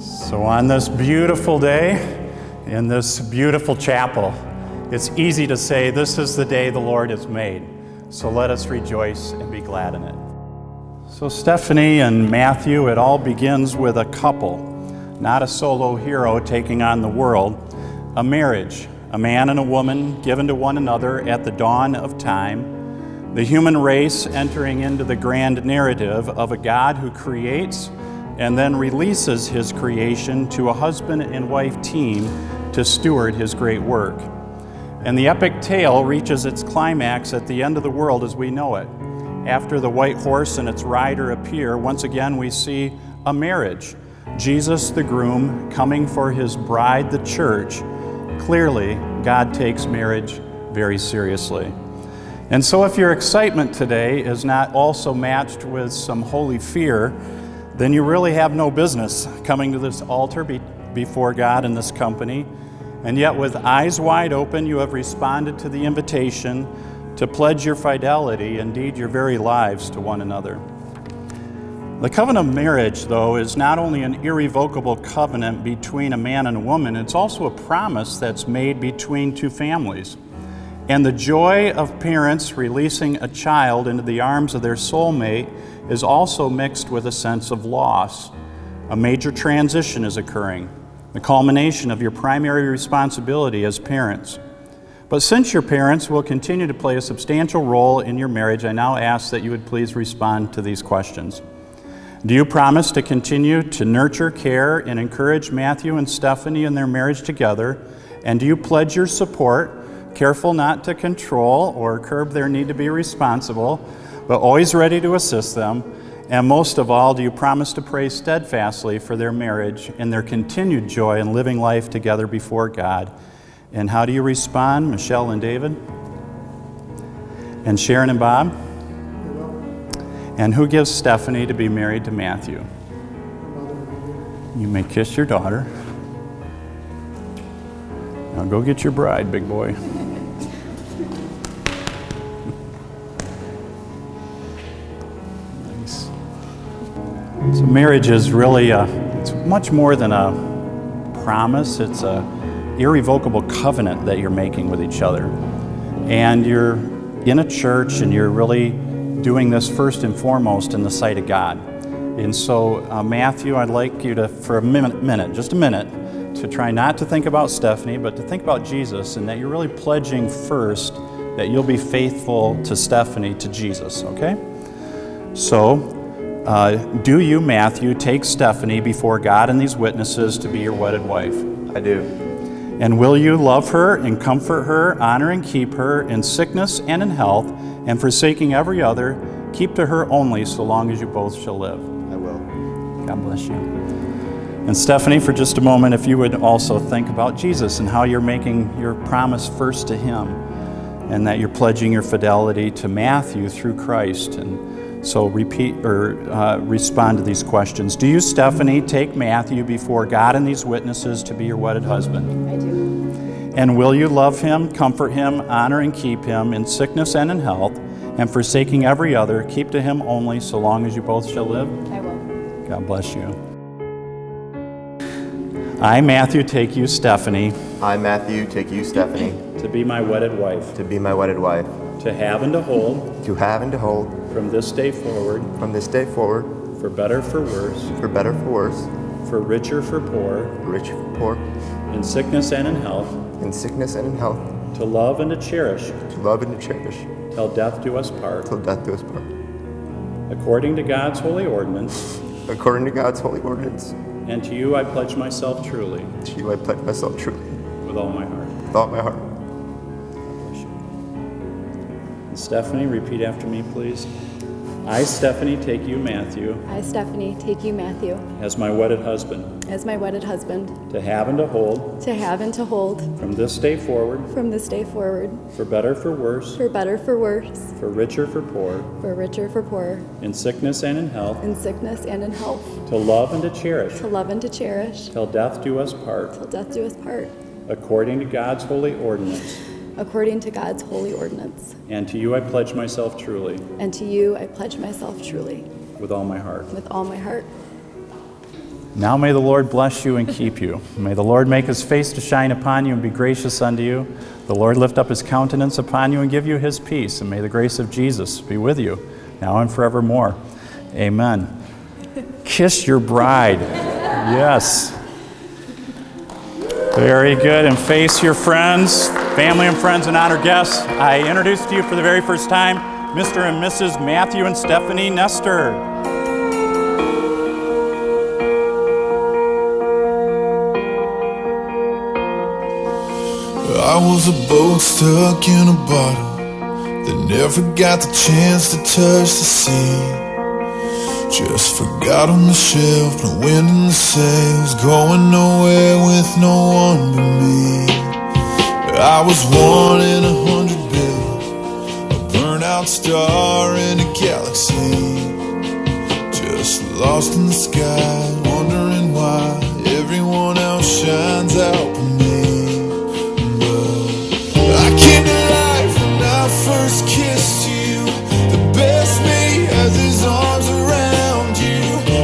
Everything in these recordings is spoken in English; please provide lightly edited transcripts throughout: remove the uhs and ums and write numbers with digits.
So on this beautiful day, in this beautiful chapel, it's easy to say, this is the day the Lord has made. So let us rejoice and be glad in it. So Stephanie and Matthew, it all begins with a couple, not a solo hero taking on the world, a marriage, a man and a woman given to one another at the dawn of time, the human race entering into the grand narrative of a God who creates and then releases his creation to a husband and wife team to steward his great work. And the epic tale reaches its climax at the end of the world as we know it. After the white horse and its rider appear, once again we see a marriage. Jesus, the groom, coming for his bride, the church. Clearly, God takes marriage very seriously. And so if your excitement today is not also matched with some holy fear, then you really have no business coming to this altar before God in this company. And yet with eyes wide open, you have responded to the invitation to pledge your fidelity, indeed your very lives, to one another. The covenant of marriage, though, is not only an irrevocable covenant between a man and a woman, it's also a promise that's made between two families. And the joy of parents releasing a child into the arms of their soulmate is also mixed with a sense of loss. A major transition is occurring, the culmination of your primary responsibility as parents. But since your parents will continue to play a substantial role in your marriage, I now ask that you would please respond to these questions. Do you promise to continue to nurture, care, and encourage Matthew and Stephanie in their marriage together? And do you pledge your support, careful not to control or curb their need to be responsible, but always ready to assist them? And most of all, do you promise to pray steadfastly for their marriage and their continued joy in living life together before God? And how do you respond, Michelle and David? And Sharon and Bob? And who gives Stephanie to be married to Matthew? You may kiss your daughter. Now go get your bride, big boy. Nice. So marriage is really it's much more than a promise. It's a irrevocable covenant that you're making with each other. And you're in a church and you're really doing this first and foremost in the sight of God. And so, Matthew, I'd like you to, for just a minute, to try not to think about Stephanie, but to think about Jesus, and that you're really pledging first that you'll be faithful to Stephanie, to Jesus, okay? So, do you, Matthew, take Stephanie before God and these witnesses to be your wedded wife? I do. And will you love her and comfort her, honor and keep her in sickness and in health, and forsaking every other, keep to her only so long as you both shall live? I will. God bless you. And Stephanie, for just a moment, if you would also think about Jesus and how you're making your promise first to him, and that you're pledging your fidelity to Matthew through Christ. And so respond to these questions. Do you, Stephanie, take Matthew before God and these witnesses to be your wedded husband? I do. And will you love him, comfort him, honor and keep him in sickness and in health, and forsaking every other, keep to him only so long as you both shall live? I will. God bless you. I, Matthew, take you, Stephanie. I, Matthew, take you, Stephanie. To be my wedded wife. To be my wedded wife. To have and to hold. To have and to hold. From this day forward. From this day forward. For better, for worse. For better, for worse. For richer, for poor. For richer, for poor. In sickness and in health. In sickness and in health. To love and to cherish. To love and to cherish. Till death do us part. Till death do us part. According to God's holy ordinance. According to God's holy ordinance. And to you I pledge myself truly. To you I pledge myself truly. With all my heart. With all my heart. God bless you. And Stephanie, repeat after me, please. I, Stephanie, take you, Matthew. I, Stephanie, take you, Matthew. As my wedded husband. As my wedded husband. To have and to hold. To have and to hold. From this day forward. From this day forward. For better, for worse. For better, for worse. For richer, for poor. For richer, for poor. In sickness and in health. In sickness and in health. To love and to cherish. To love and to cherish. Till death do us part. Till death do us part. According to God's holy ordinance. According to God's holy ordinance. And to you I pledge myself truly. And to you I pledge myself truly. With all my heart. With all my heart. Now may the Lord bless you and keep you. May the Lord make his face to shine upon you and be gracious unto you. The Lord lift up his countenance upon you and give you his peace. And may the grace of Jesus be with you, now and forevermore. Amen. Kiss your bride. Yes. Very good. And face your friends, family and friends and honored guests. I introduce to you for the very first time Mr. and Mrs. Matthew and Stephanie Nestor. I was a boat stuck in a bottle that never got the chance to touch the sea. Just forgot on the shelf, no wind in the sails, going nowhere with no one but me. I was 1 in 100 billion, a burnout star in a galaxy. Just lost in the sky, wondering why everyone else shines out for me. I came to life when I first kissed you. The best me has his arms around you.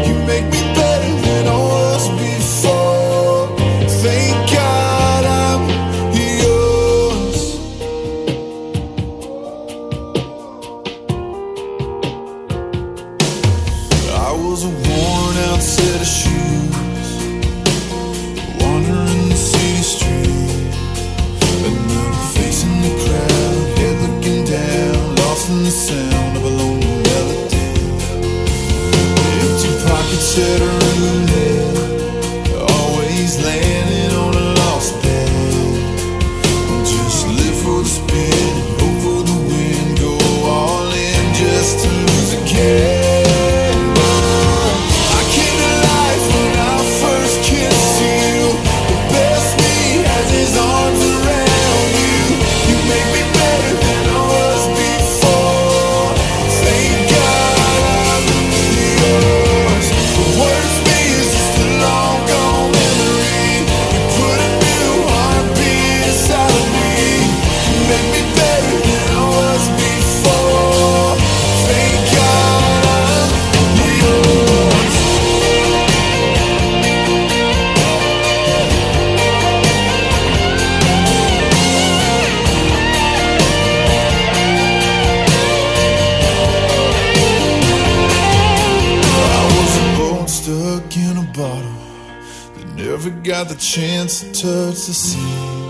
You make me better than I was before. Thank God I'm yours. I was a worn out set of shoes, wandering the city street. Another face in the crowd, head looking down, lost in the sound of a lonely melody. Empty pockets at a roulette, always landing on a lost bet. Just live for the spin, hope for the win, go all in just to lose again. I came to life when I first kissed you. The best me has his arms around you. You make me better than I was before. Thank God I'm yours. The worst me is just a long gone memory. You put a new heartbeat inside of me. You make me better than I was before. Thank God I'm yours. I was a boat stuck in a bottle that never got the chance to touch the sea.